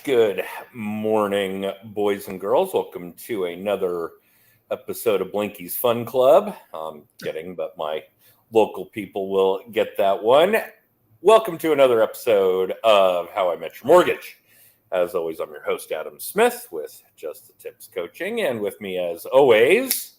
Good morning, boys and girls. Welcome to another episode of Blinky's Fun Club. I'm kidding, but my local people will get that one. Welcome to another episode of How I Met Your Mortgage. As always, I'm your host, Adam Smith, with Just the Tips Coaching. And with me, as always,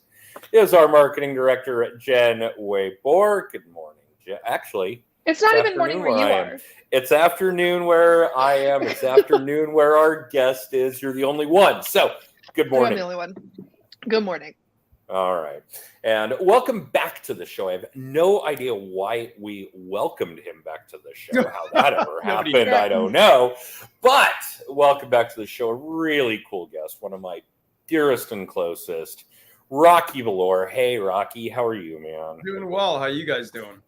is our marketing director, Jen Waybohr. Good morning, Jen. Actually, it's not even morning where you are. It's afternoon where I am. It's afternoon where our guest is. You're the only one. So, good morning. I'm the only one. Good morning. All right. And welcome back to the show. I have no idea why we welcomed him back to the show. How that ever happened, I don't know. But welcome back to the show. A really cool guest. One of my dearest and closest, Rocky Valor. Hey, Rocky. How are you, man? Doing well. How you guys doing?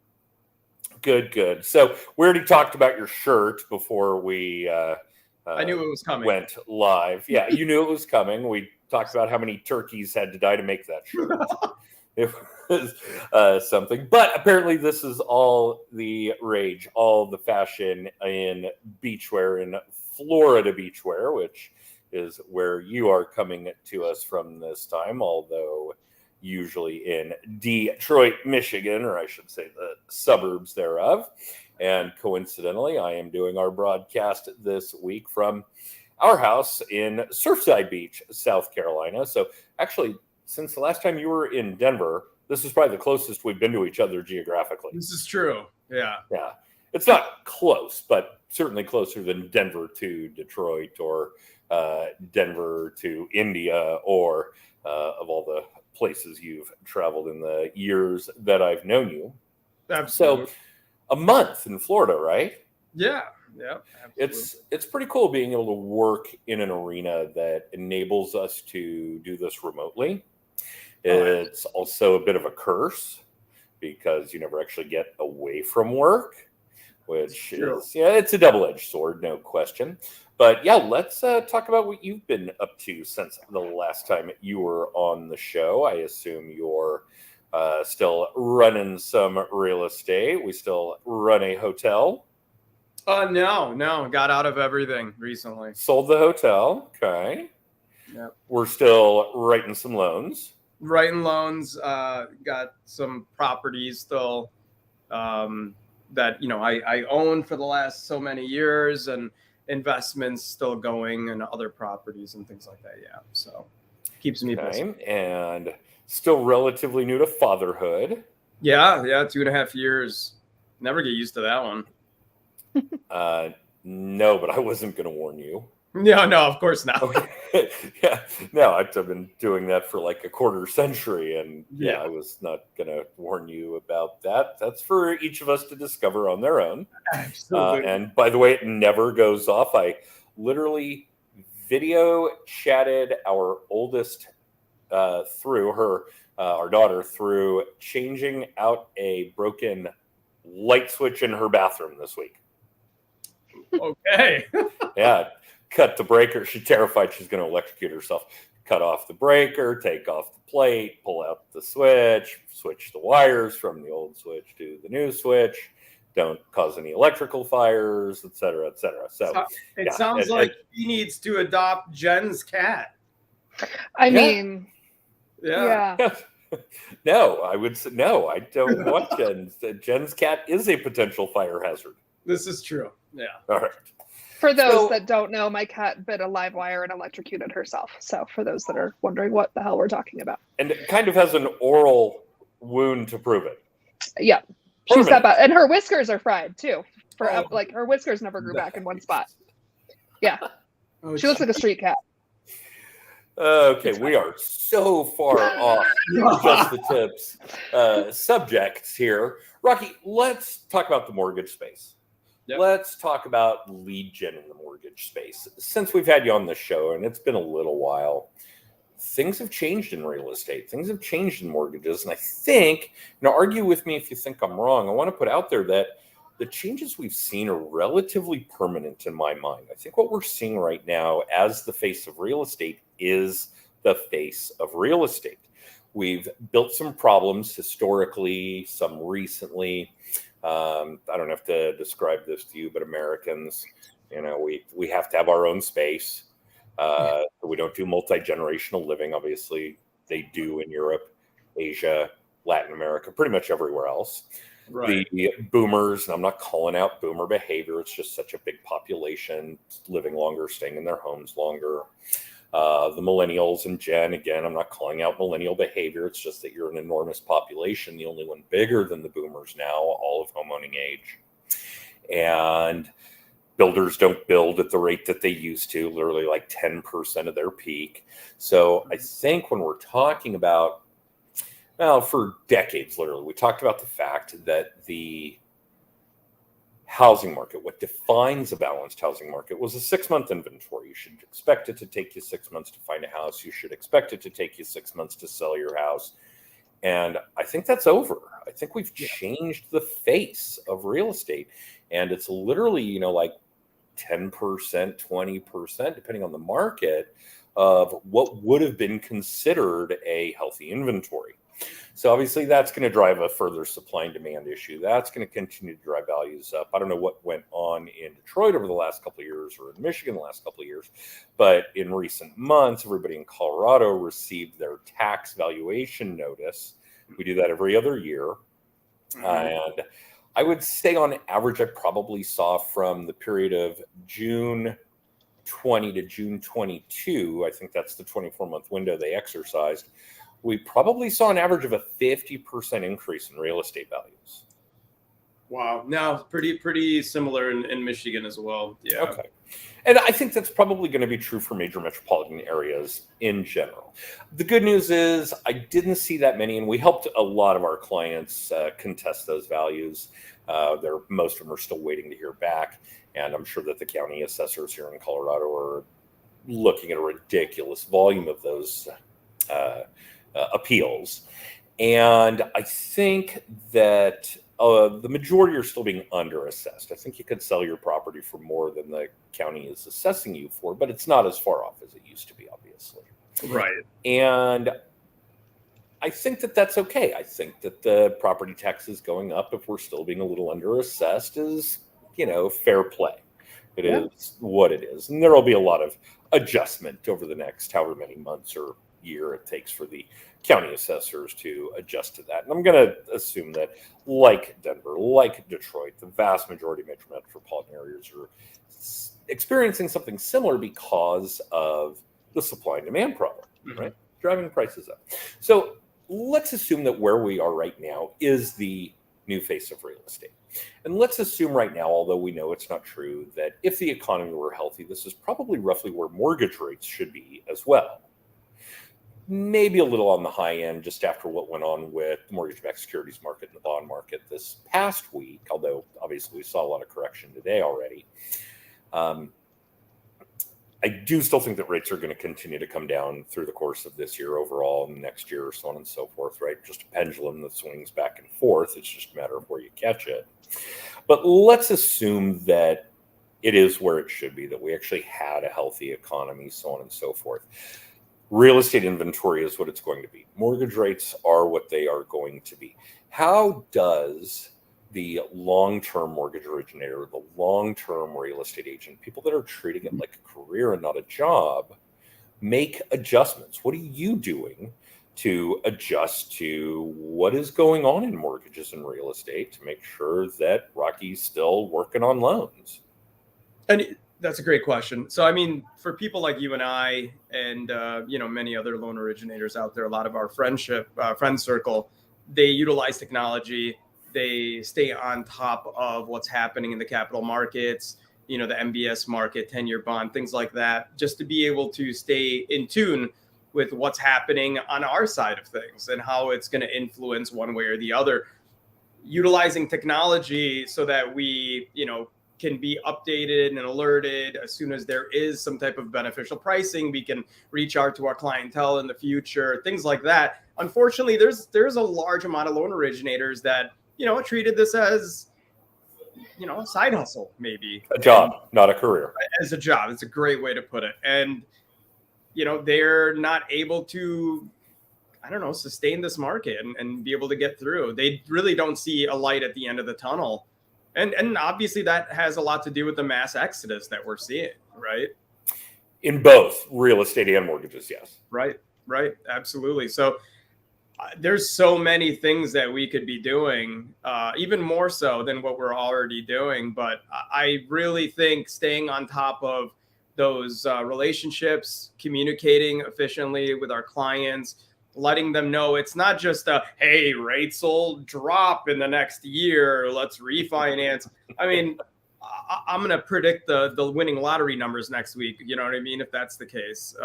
Good. So we already talked about your shirt before we I knew it was coming. Went live. Yeah, you knew it was coming. We talked about how many turkeys had to die to make that shirt. It was something. But apparently this is all the rage, all the fashion in beachwear, in Florida beachwear, which is where you are coming to us from this time, although usually in Detroit, Michigan, or I should say the suburbs thereof. And coincidentally, I am doing our broadcast this week from our house in Surfside Beach, South Carolina. So actually, since the last time you were in Denver, this is probably the closest we've been to each other geographically. This is true. Yeah. It's not close, but certainly closer than Denver to Detroit or Denver to India or of all the places you've traveled in the years that I've known you. Absolutely. So a month in Florida, right? Yeah. It's pretty cool being able to work in an arena that enables us to do this remotely. It's also a bit of a curse because you never actually get away from work, which is, it's a double-edged sword, no question. But yeah, let's talk about what you've been up to since the last time you were on the show. I assume you're still running some real estate. We still run a hotel. No. Got out of everything recently. Sold the hotel. Okay. Yep. We're still writing some loans. Writing loans. Got some properties still that I owned for the last so many years, and investments still going in other properties and things like that. Yeah. So keeps me busy. And still relatively new to fatherhood. Yeah. 2.5 years. Never get used to that one. No, but I wasn't going to warn you. No, of course not. No, I've been doing that for like a quarter century, and I was not going to warn you about that. That's for each of us to discover on their own. Absolutely. And by the way, it never goes off. I literally video chatted our oldest through her, our daughter, through changing out a broken light switch in her bathroom this week. Okay. Yeah. Cut the breaker. She's terrified she's going to electrocute herself. Cut off the breaker, take off the plate, pull out the switch the wires from the old switch to the new switch. Don't cause any electrical fires, et cetera, et cetera. So it sounds like he needs to adopt Jen's cat. I mean, yeah. No, I would say no. I don't want Jen's. Jen's cat is a potential fire hazard. This is true. Yeah. All right. For those that don't know, my cat bit a live wire and electrocuted herself. So for those that are wondering what the hell we're talking about. And it kind of has an oral wound to prove it. Yeah. She's that bad. And her whiskers are fried too. Like her whiskers never grew back in one spot. Yeah. She looks like a street cat. Okay, we are so far off just the tips subjects here. Rocky, let's talk about the mortgage space. Yep. Let's talk about lead gen in the mortgage space. Since we've had you on the show, and it's been a little while, things have changed in real estate. Things have changed in mortgages. And I think, argue with me if you think I'm wrong, I want to put out there that the changes we've seen are relatively permanent in my mind. I think what we're seeing right now as the face of real estate is the face of real estate. We've built some problems historically, some recently. I don't have to describe this to you, but Americans, we have to have our own space. We don't do multi-generational living. Obviously, they do in Europe, Asia, Latin America, pretty much everywhere else. Right. The boomers, and I'm not calling out boomer behavior, it's just such a big population living longer, staying in their homes longer. The millennials and Gen, again, I'm not calling out millennial behavior. It's just that you're an enormous population, the only one bigger than the boomers now, all of homeowning age. And builders don't build at the rate that they used to, literally like 10% of their peak. So I think when we're talking about, well, for decades, literally, we talked about the fact that the housing market, what defines a balanced housing market, was a 6-month inventory. You should expect it to take you 6 months to find a house. You should expect it to take you 6 months to sell your house. And I think that's over. I think we've changed the face of real estate. And it's literally, like 10%, 20%, depending on the market, of what would have been considered a healthy inventory. So obviously that's going to drive a further supply and demand issue. That's going to continue to drive values up. I don't know what went on in Detroit over the last couple of years or in Michigan the last couple of years, but in recent months, everybody in Colorado received their tax valuation notice. We do that every other year. And I would say on average, I probably saw from the period of June 20 to June 22, I think that's the 24-month window they exercised, we probably saw an average of a 50% increase in real estate values. Wow. Now, pretty similar in Michigan as well. Yeah. Okay. And I think that's probably going to be true for major metropolitan areas in general. The good news is I didn't see that many, and we helped a lot of our clients contest those values. Most of them are still waiting to hear back, and I'm sure that the county assessors here in Colorado are looking at a ridiculous volume of those appeals. And I think that the majority are still being underassessed. I think you could sell your property for more than the county is assessing you for, but it's not as far off as it used to be, obviously. Right. And I think that that's okay. I think that the property taxes going up, if we're still being a little underassessed, is, fair play. It is what it is. And there will be a lot of adjustment over the next however many months or year it takes for the county assessors to adjust to that. And I'm going to assume that, like Denver, like Detroit, the vast majority of major metropolitan areas are experiencing something similar because of the supply and demand problem, right? Driving prices up. So let's assume that where we are right now is the new face of real estate. And let's assume right now, although we know it's not true, that if the economy were healthy, this is probably roughly where mortgage rates should be as well. Maybe a little on the high end just after what went on with the mortgage-backed securities market and the bond market this past week, although obviously we saw a lot of correction today already. I do still think that rates are going to continue to come down through the course of this year overall and next year, so on and so forth, right? Just a pendulum that swings back and forth. It's just a matter of where you catch it. But let's assume that it is where it should be, that we actually had a healthy economy, so on and so forth. Real estate inventory is what it's going to be. Mortgage rates are what they are going to be. How does the long-term mortgage originator, the long-term real estate agent, people that are treating it like a career and not a job, make adjustments? What are you doing to adjust to what is going on in mortgages and real estate to make sure that Rocky's still working on loans? And that's a great question. So, I mean, for people like you and I and, many other loan originators out there, a lot of our friend circle, they utilize technology. They stay on top of what's happening in the capital markets, the MBS market, 10-year bond, things like that, just to be able to stay in tune with what's happening on our side of things and how it's going to influence one way or the other. Utilizing technology so that we, can be updated and alerted as soon as there is some type of beneficial pricing. We can reach out to our clientele in the future, things like that. Unfortunately, there's a large amount of loan originators that, treated this as, a side hustle, maybe. A job, not a career. As a job. It's a great way to put it. And, they're not able to, I don't know, sustain this market and be able to get through. They really don't see a light at the end of the tunnel. And obviously that has a lot to do with the mass exodus that we're seeing, right? In both real estate and mortgages, yes. Right, absolutely. So there's so many things that we could be doing, even more so than what we're already doing. But I really think staying on top of those relationships, communicating efficiently with our clients, letting them know it's not just hey, rates will drop in the next year, let's refinance. I mean, I'm going to predict the winning lottery numbers next week. You know what I mean? If that's the case,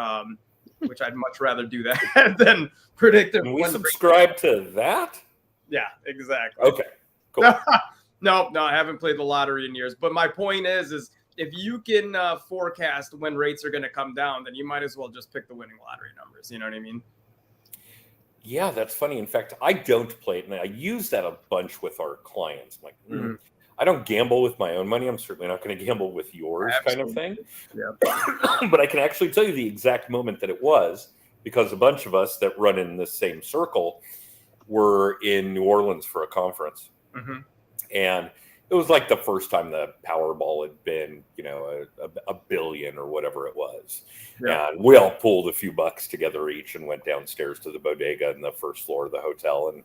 which I'd much rather do that than predict it. Can we subscribe to that? Yeah, exactly. Okay, cool. No, I haven't played the lottery in years. But my point is if you can forecast when rates are going to come down, then you might as well just pick the winning lottery numbers. You know what I mean? Yeah, that's funny. In fact, I don't play it, and I use that a bunch with our clients. I'm like, I don't gamble with my own money. I'm certainly not going to gamble with yours. Absolutely. Kind of thing. Yeah. But I can actually tell you the exact moment that it was, because a bunch of us that run in this same circle were in New Orleans for a conference. And it was like the first time the Powerball had been, a billion or whatever it was. Yeah. And we all pulled a few bucks together each and went downstairs to the bodega in the first floor of the hotel and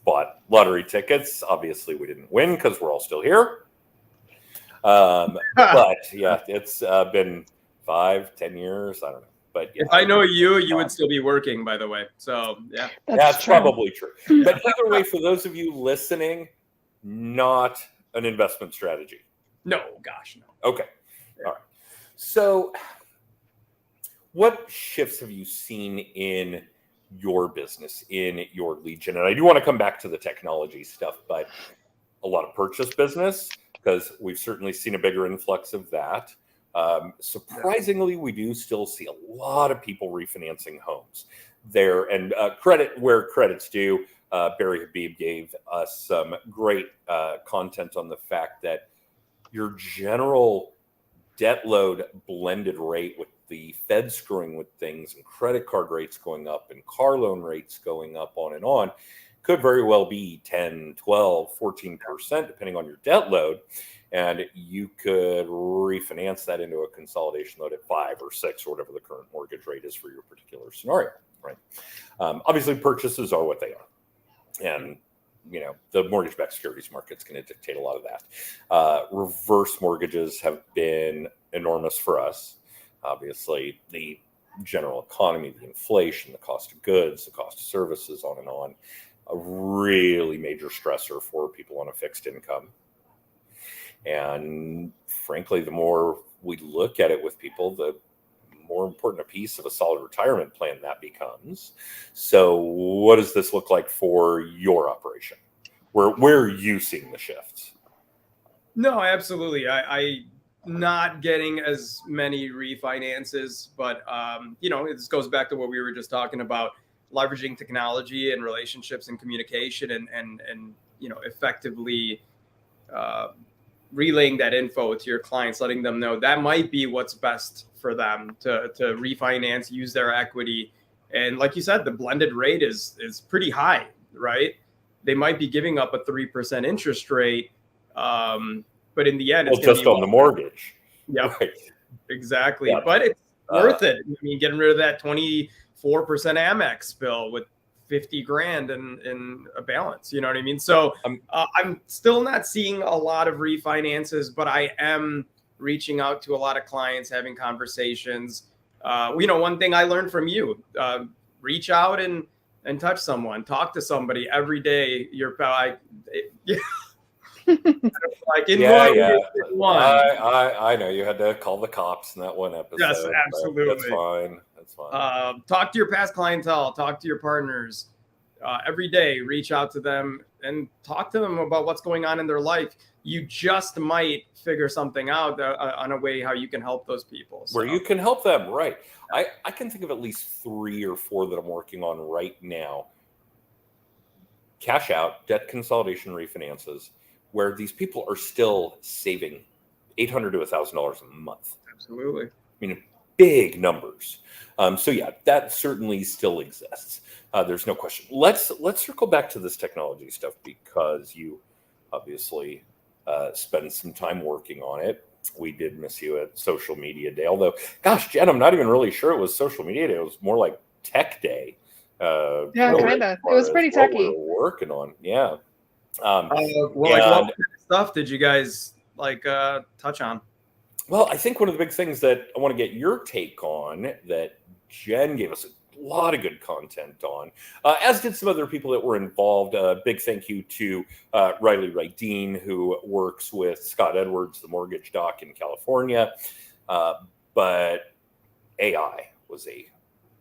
bought lottery tickets. Obviously, we didn't win because we're all still here. But yeah, it's been 5-10 years. I don't know. But yeah, if I know you would still be working, by the way. So yeah, that's probably true. But either way, for those of you listening, not an investment strategy. No, gosh, no. Okay. All right. So what shifts have you seen in your business, in your lead gen? And I do want to come back to the technology stuff, but a lot of purchase business, because we've certainly seen a bigger influx of that. Surprisingly, we do still see a lot of people refinancing homes there, and credit where credit's due. Barry Habib gave us some great content on the fact that your general debt load blended rate, with the Fed screwing with things and credit card rates going up and car loan rates going up, on, could very well be 10, 12, 14%, depending on your debt load. And you could refinance that into a consolidation load at 5 or 6 or whatever the current mortgage rate is for your particular scenario, right? Obviously, purchases are what they are. And, the mortgage-backed securities market's going to dictate a lot of that. Reverse mortgages have been enormous for us. Obviously, the general economy, the inflation, the cost of goods, the cost of services, on, a really major stressor for people on a fixed income. And frankly, the more we look at it with people, the more important a piece of a solid retirement plan that becomes. So what does this look like for your operation? Where are you seeing the shifts? No, absolutely. I not getting as many refinances, but this goes back to what we were just talking about, leveraging technology and relationships and communication and effectively relaying that info to your clients, letting them know that might be what's best for them to refinance, use their equity. And like you said, the blended rate is pretty high, right? They might be giving up a 3% interest rate, but in the end, it's just on the mortgage. Yeah, right. Exactly. Yep. But it's worth it. I mean, getting rid of that 24% Amex bill with $50,000 in a balance. You know what I mean? So I'm still not seeing a lot of refinances, but I am reaching out to a lot of clients, having conversations. One thing I learned from you, reach out and touch someone, talk to somebody every day. I know you had to call the cops in that one episode. Yes, absolutely. That's fine. Talk to your past clientele, talk to your partners every day, reach out to them and talk to them about what's going on in their life. You just might figure something out on a way how you can help those people. So. Where you can help them, right. I can think of at least 3 or 4 that I'm working on right now. Cash out, debt consolidation refinances, where these people are still saving $800 to $1,000 a month. Absolutely. I mean, big numbers. So yeah, that certainly still exists. There's no question. Let's circle back to this technology stuff, because you obviously spend some time working on it. We did miss you at Social Media Day, although, gosh, Jen, I'm not even really sure it was Social Media Day. It was more like Tech Day. Yeah, really, kind of. It was pretty techy. We're working on, yeah. Well, like, what kind of stuff did you guys touch on? Well, I think one of the big things that I want to get your take on, that Jen gave us a lot of good content on, as did some other people that were involved. Big thank you to Riley Wright-Dean, who works with Scott Edwards, the mortgage doc in California. But AI was a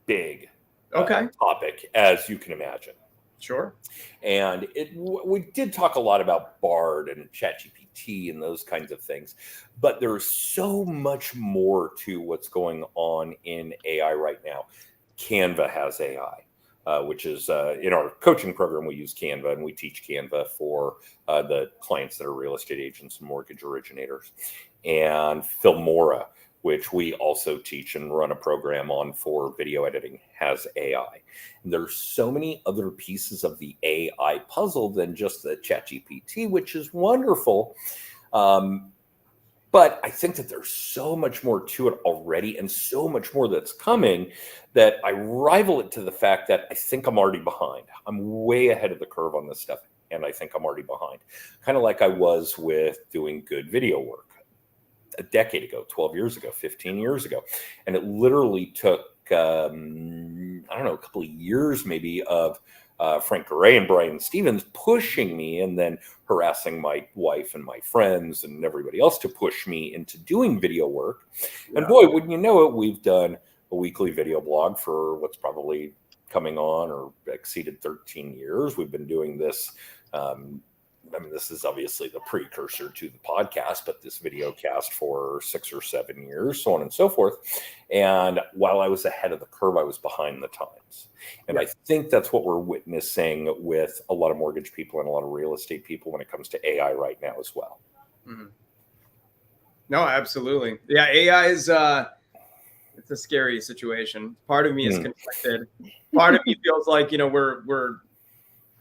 big topic, as you can imagine. Sure. And we did talk a lot about Bard and ChatGPT and those kinds of things, but there's so much more to what's going on in AI right now. Canva has AI, which is in our coaching program, we use Canva, and we teach Canva for the clients that are real estate agents and mortgage originators. And Filmora, which we also teach and run a program on for video editing, has AI. And there's so many other pieces of the AI puzzle than just the ChatGPT, which is wonderful. But I think that there's so much more to it already, and so much more that's coming, that I rival it to the fact that I think I'm already behind. I'm way ahead of the curve on this stuff, and I think I'm already behind. Kind of like I was with doing good video work a decade ago, 12 years ago, 15 years ago. And it literally took, I don't know, a couple of years maybe of Frank Garay and Brian Stevens pushing me, and then harassing my wife and my friends and everybody else to push me into doing video work. Yeah. And boy, wouldn't you know it, we've done a weekly video blog for what's probably coming on or exceeded 13 years. We've been doing this. I mean, this is obviously the precursor to the podcast, but this video cast for 6 or 7 years, so on and so forth. And while I was ahead of the curve, I was behind the times. And I think that's what we're witnessing with a lot of mortgage people and a lot of real estate people when it comes to AI right now as well. Mm-hmm. No, absolutely. Yeah, AI is it's a scary situation. Part of me is conflicted. Part of me feels like, we're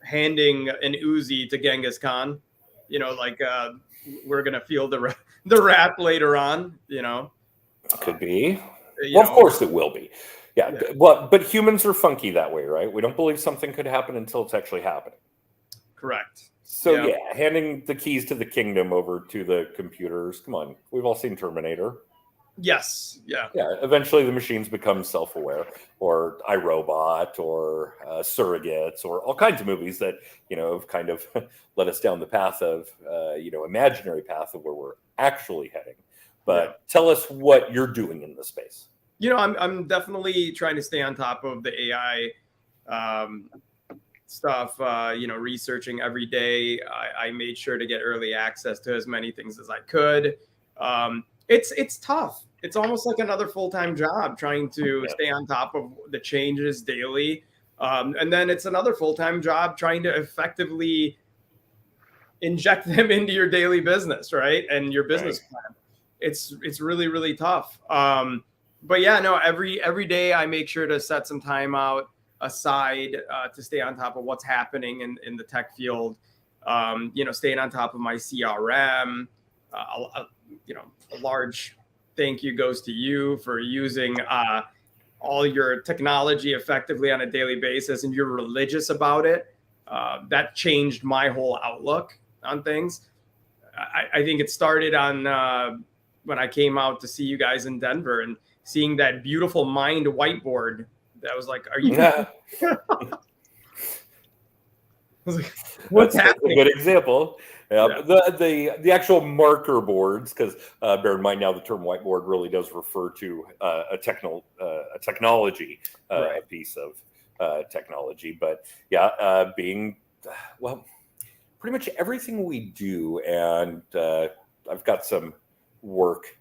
handing an Uzi to Genghis Khan, we're gonna feel the rap later on. Could be. Of course it will be. Yeah. But humans are funky that way, right? We don't believe something could happen until it's actually happening. Correct. So handing the keys to the kingdom over to the computers. Come on, we've all seen Terminator. Yes. Yeah. Eventually, the machines become self-aware, or iRobot, or Surrogates, or all kinds of movies that have kind of led us down the path of imaginary path of where we're actually heading. But tell us what you're doing in this space. I'm definitely trying to stay on top of the AI stuff. Researching every day. I made sure to get early access to as many things as I could. It's tough. It's almost like another full-time job, trying to stay on top of the changes daily. And then it's another full-time job trying to effectively inject them into your daily business, right? And your business plan. It's really, really tough. But every day I make sure to set some time out aside to stay on top of what's happening in the tech field. Staying on top of my CRM. A large thank you goes to you for using all your technology effectively on a daily basis, and you're religious about it. That changed my whole outlook on things. I think it started on when I came out to see you guys in Denver and seeing that beautiful Mind whiteboard. That was like, are you? I was like, what's happening? A good example. The actual marker boards, because bear in mind now the term whiteboard really does refer to a technology piece of technology. But being pretty much everything we do, and I've got some work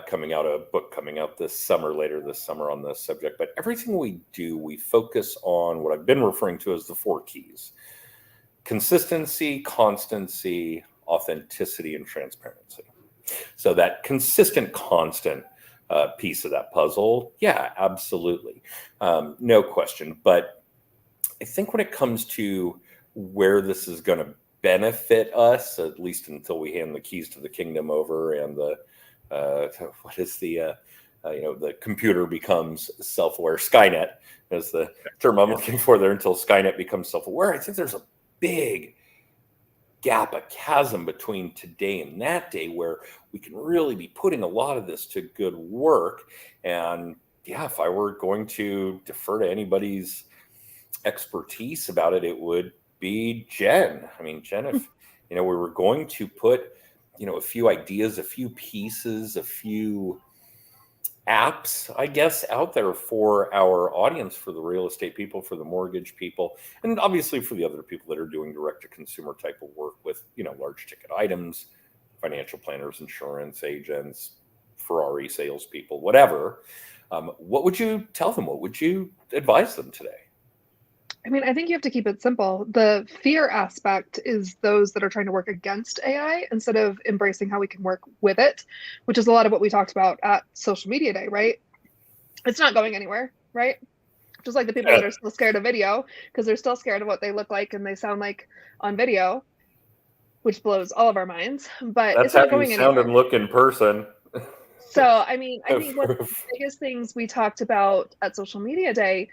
coming out, a book coming out later this summer on this subject. But everything we do, we focus on what I've been referring to as the 4 keys. Consistency, constancy, authenticity, and transparency. So that consistent, constant piece of that puzzle. Yeah, absolutely. No question. But I think when it comes to where this is going to benefit us, at least until we hand the keys to the kingdom over and the computer becomes self-aware. Skynet is the term I'm looking for there. Until Skynet becomes self-aware, I think there's a big gap, a chasm between today and that day where we can really be putting a lot of this to good work. And yeah, if I were going to defer to anybody's expertise about it, it would be Jen. I mean, Jen, if we were going to put a few ideas, a few pieces, a few apps, I guess, out there for our audience, for the real estate people, for the mortgage people, and obviously for the other people that are doing direct to consumer type of work with, large ticket items, financial planners, insurance agents, Ferrari salespeople, whatever. What would you tell them? What would you advise them today? I mean, I think you have to keep it simple. The fear aspect is those that are trying to work against AI instead of embracing how we can work with it, which is a lot of what we talked about at Social Media Day, right? It's not going anywhere, right? Just like the people that are still scared of video because they're still scared of what they look like and they sound like on video, which blows all of our minds. But that's it's not how going you sound anywhere. and look in person. So, I mean, I think one of the biggest things we talked about at Social Media Day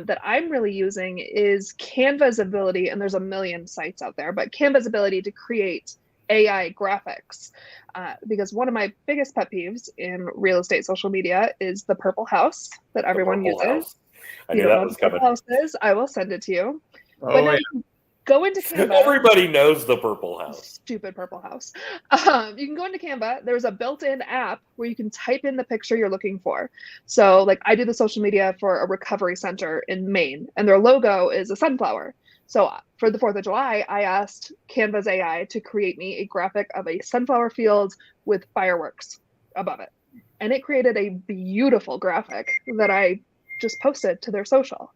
that I'm really using is Canva's ability, and there's a million sites out there, but Canva's ability to create AI graphics. Because one of my biggest pet peeves in real estate social media is the purple house that everyone uses. House. I you knew don't that know was what the coming. house is, I will send it to you. Oh, but now you can go into Canva. Everybody knows the purple house. Stupid purple house. You can go into Canva. There's a built-in app where you can type in the picture you're looking for. So like I do the social media for a recovery center in Maine, and their logo is a sunflower. So for the 4th of July, I asked Canva's AI to create me a graphic of a sunflower field with fireworks above it. And it created a beautiful graphic that I just posted to their social.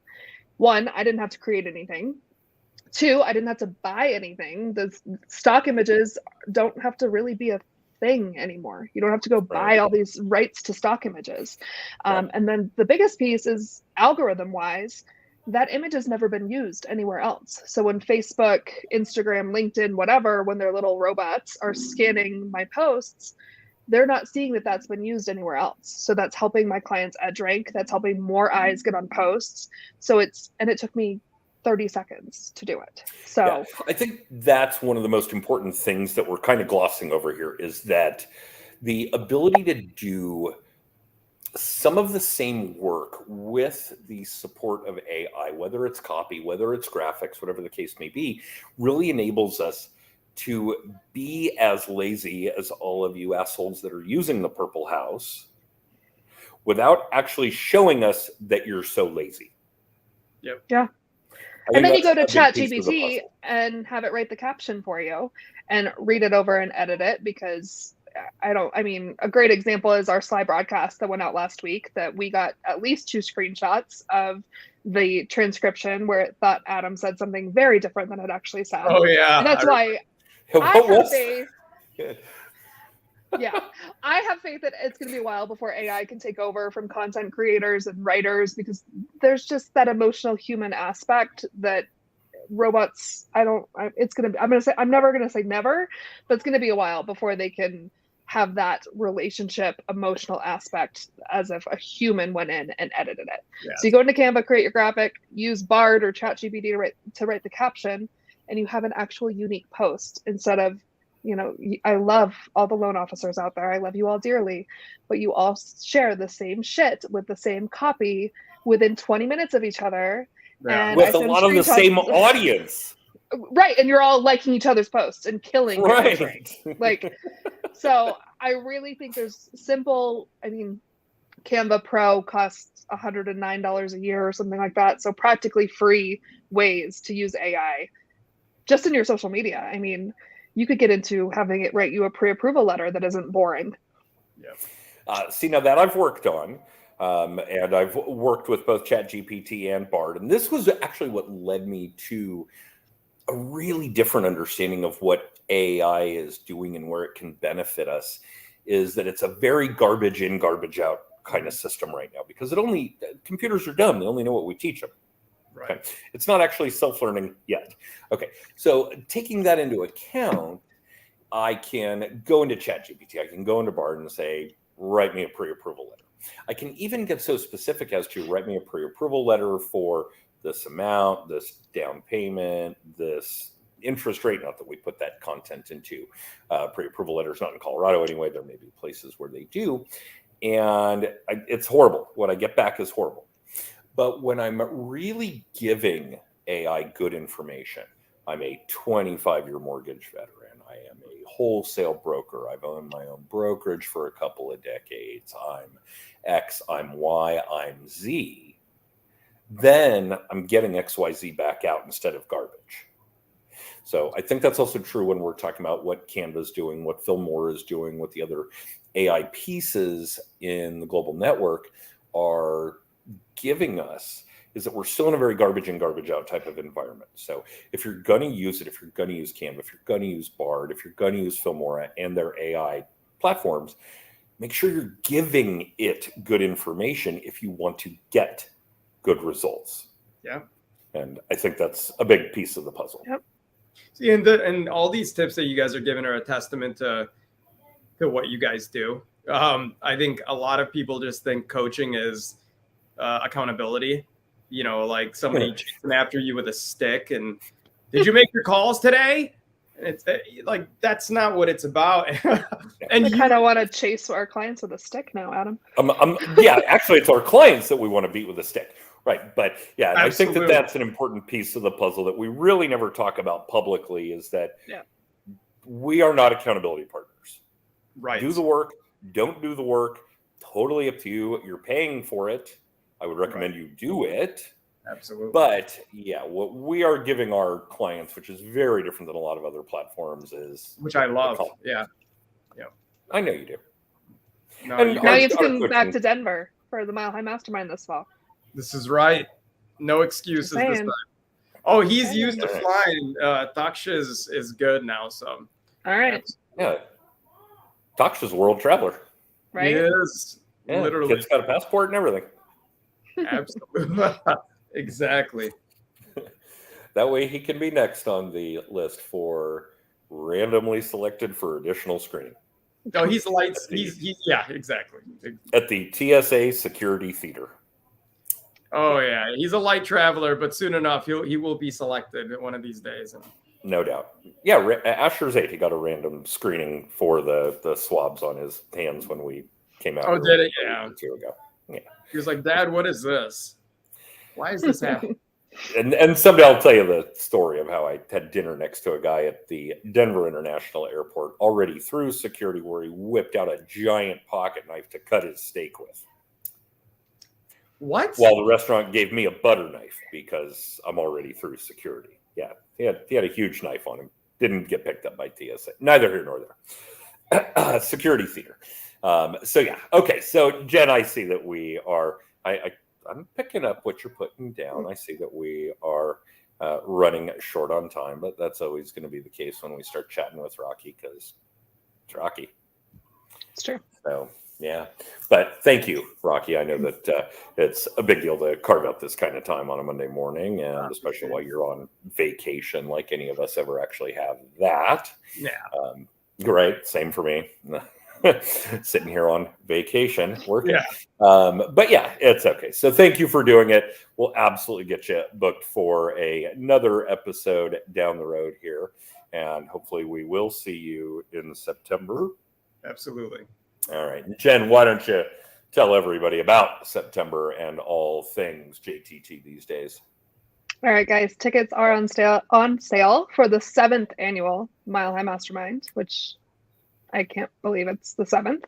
One, I didn't have to create anything. 2, I didn't have to buy anything. The stock images don't have to really be a thing anymore. You don't have to go buy all these rights to stock images. And then the biggest piece is algorithm-wise, that image has never been used anywhere else. So when Facebook, Instagram, LinkedIn, whatever, when their little robots are scanning my posts, they're not seeing that that's been used anywhere else. So that's helping my clients edge rank. That's helping more eyes get on posts. So it took me 30 seconds to do it. So yeah, I think that's one of the most important things that we're kind of glossing over here is that the ability to do some of the same work with the support of AI, whether it's copy, whether it's graphics, whatever the case may be, really enables us to be as lazy as all of you assholes that are using the purple house without actually showing us that you're so lazy. Yep. Yeah. And then you go to ChatGPT and have it write the caption for you and read it over and edit it because a great example is our Sly broadcast that went out last week that we got at least 2 screenshots of the transcription where it thought Adam said something very different than it actually said. Oh, yeah. And that's why I have faith. Yeah, I have faith that it's going to be a while before AI can take over from content creators and writers because there's just that emotional human aspect that robots, I'm never going to say never, but it's going to be a while before they can have that relationship emotional aspect as if a human went in and edited it. Yeah. So you go into Canva, create your graphic, use Bard or ChatGPT to write the caption, and you have an actual unique post instead of, I love all the loan officers out there. I love you all dearly, but you all share the same shit with the same copy within 20 minutes of each other. Yeah. And with a lot of the same audience. Right. And you're all liking each other's posts and killing. Right. Like, so I really think there's Canva Pro costs $109 a year or something like that. So practically free ways to use AI just in your social media. I mean, you could get into having it write you a pre-approval letter that isn't boring. Yeah. See, now that I've worked on, and I've worked with both ChatGPT and Bard, and this was actually what led me to a really different understanding of what AI is doing and where it can benefit us, is that it's a very garbage in, garbage out kind of system right now, because computers are dumb. They only know what we teach them. Right. Okay. It's not actually self-learning yet. Okay. So taking that into account, I can go into ChatGPT. I can go into Bard and say, write me a pre-approval letter. I can even get so specific as to write me a pre-approval letter for this amount, this down payment, this interest rate. Not that we put that content into pre-approval letters, not in Colorado anyway. There may be places where they do. And it's horrible. What I get back is horrible. But when I'm really giving AI good information, I'm a 25-year mortgage veteran. I am a wholesale broker. I've owned my own brokerage for a couple of decades. I'm X, I'm Y, I'm Z. Then I'm getting XYZ back out instead of garbage. So I think that's also true when we're talking about what Canva's doing, what Fillmore is doing, what the other AI pieces in the global network are giving us, is that we're still in a very garbage in, garbage out type of environment. So if you're going to use it, if you're going to use Canva, if you're going to use Bard, if you're going to use Fillmore and their AI platforms, make sure you're giving it good information if you want to get good results. Yeah. And I think that's a big piece of the puzzle. Yep. See, and all these tips that you guys are giving are a testament to what you guys do. I think a lot of people just think coaching is accountability. You know, like somebody chasing after you with a stick and did you make your calls today? And it's like, that's not what it's about. And I kind of want to chase our clients with a stick now, Adam. Yeah, actually, it's our clients that we want to beat with a stick. Right. But yeah, I think Absolutely. that's an important piece of the puzzle that we really never talk about publicly, is that we are not accountability partners. Right. Do the work, don't do the work, totally up to you. You're paying for it. I would recommend you do it. Absolutely. But yeah, what we are giving our clients, which is very different than a lot of other platforms, is which I love. Yeah. I know you do. No, And Now our- you have to our come back coaching- to Denver for the Mile High Mastermind this fall. this is right. No excuses this Saying. time. Oh, he's Saying. used to flying. Daksha is good now. So All right. Yeah. Daksha's a world traveler. Right. he is Yeah, literally. Kid's got a passport and everything. Absolutely. Exactly. That way he can be next on the list for randomly selected for additional screening No, he's lights. He's yeah, exactly. at the TSA Security Theater. Oh yeah, he's a light traveler, but soon enough he will be selected one of these days. No doubt. Yeah, Asher's 8, he got a random screening for the swabs on his hands when we came out. Oh, here did it? a Yeah. week or two ago. He was like, "Dad, what is this? Why is this happening?" And someday I'll tell you the story of how I had dinner next to a guy at the Denver International Airport, already through security, where he whipped out a giant pocket knife to cut his steak with. What? While the restaurant gave me a butter knife because I'm already through security. Yeah, he had a huge knife on him. Didn't get picked up by TSA. Neither here nor there. Security theater. So yeah, okay. So Jen, I see that we are. I'm picking up what you're putting down. I see that we are running short on time, but that's always going to be the case when we start chatting with Rocky, because it's Rocky. It's true. So yeah, but thank you, Rocky. I know that it's a big deal to carve out this kind of time on a Monday morning, and especially while you're on vacation, like any of us ever actually have that. Yeah. Right. Same for me. Sitting here on vacation working. Yeah. But yeah, it's okay. So thank you for doing it. We'll absolutely get you booked for another episode down the road here. And hopefully we will see you in September. Absolutely. All right. Jen, why don't you tell everybody about September and all things JTT these days? All right, guys. Tickets are on sale for the 7th annual Mile High Mastermind, which I can't believe it's the 7th.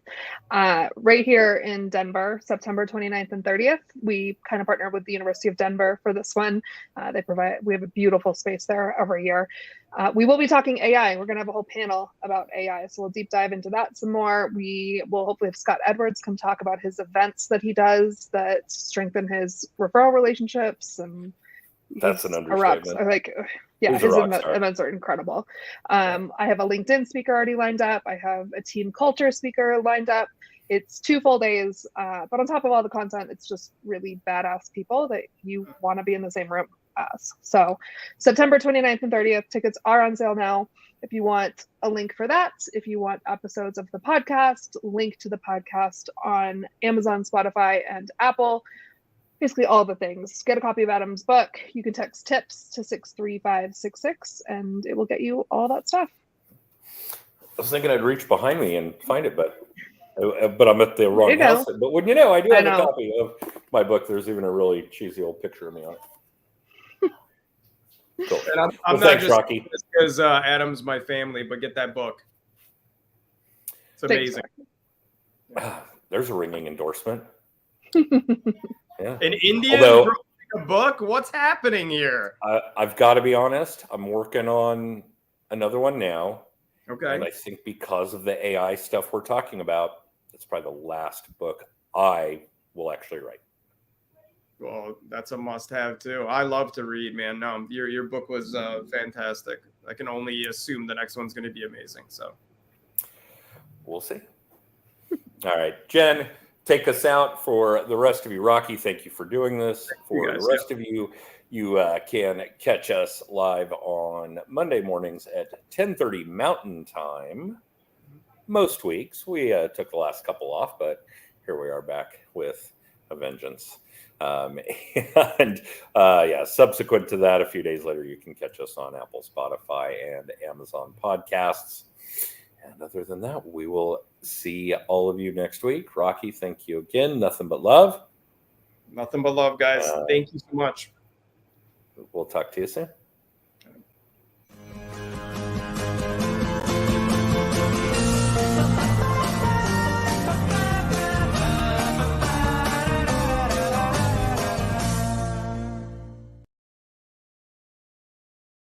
Right here in Denver, September 29th and 30th. We kind of partnered with the University of Denver for this one. We have a beautiful space there every year. We will be talking AI. We're going to have a whole panel about AI. So we'll deep dive into that some more. We will hopefully have Scott Edwards come talk about his events that he does that strengthen his referral relationships. And that's an understatement. Yeah, He's a his rock star. events are incredible. I have a LinkedIn speaker already lined up. I have a team culture speaker lined up. It's 2 full days, but on top of all the content, it's just really badass people that you want to be in the same room as. So September 29th and 30th, tickets are on sale now. If you want a link for that, if you want episodes of the podcast, link to the podcast on Amazon, Spotify, and Apple. Basically all the things. Get a copy of Adam's book. You can text tips to 63566 and it will get you all that stuff. I was thinking I'd reach behind me and find it, but I'm at the wrong You know. house. But wouldn't you know, I do have I a know. copy of my book. There's even a really cheesy old picture of me on it. Cool. And I'm Well, not thanks, just Rocky. because Adam's my family, but get that book. It's Thanks, amazing. There's a ringing endorsement. Yeah. An Indian Although- wrote a book? What's happening here? I've got to be honest. I'm working on another one now. Okay. And I think because of the AI stuff we're talking about, it's probably the last book I will actually write. Well, that's a must-have too. I love to read, man. No, your book was fantastic. I can only assume the next one's going to be amazing. So We'll see. All right, Jen, take us out. For the rest of you, Rocky, thank you for doing this. For guys. the rest of you, you can catch us live on Monday mornings at 10:30 Mountain Time. Most weeks. We took the last couple off, but here we are back with a vengeance. Subsequent to that, a few days later, you can catch us on Apple, Spotify, and Amazon podcasts. And other than that, we will see all of you next week. Rocky, thank you again. Nothing but love. nothing but love, guys. Thank you so much. We'll talk to you soon.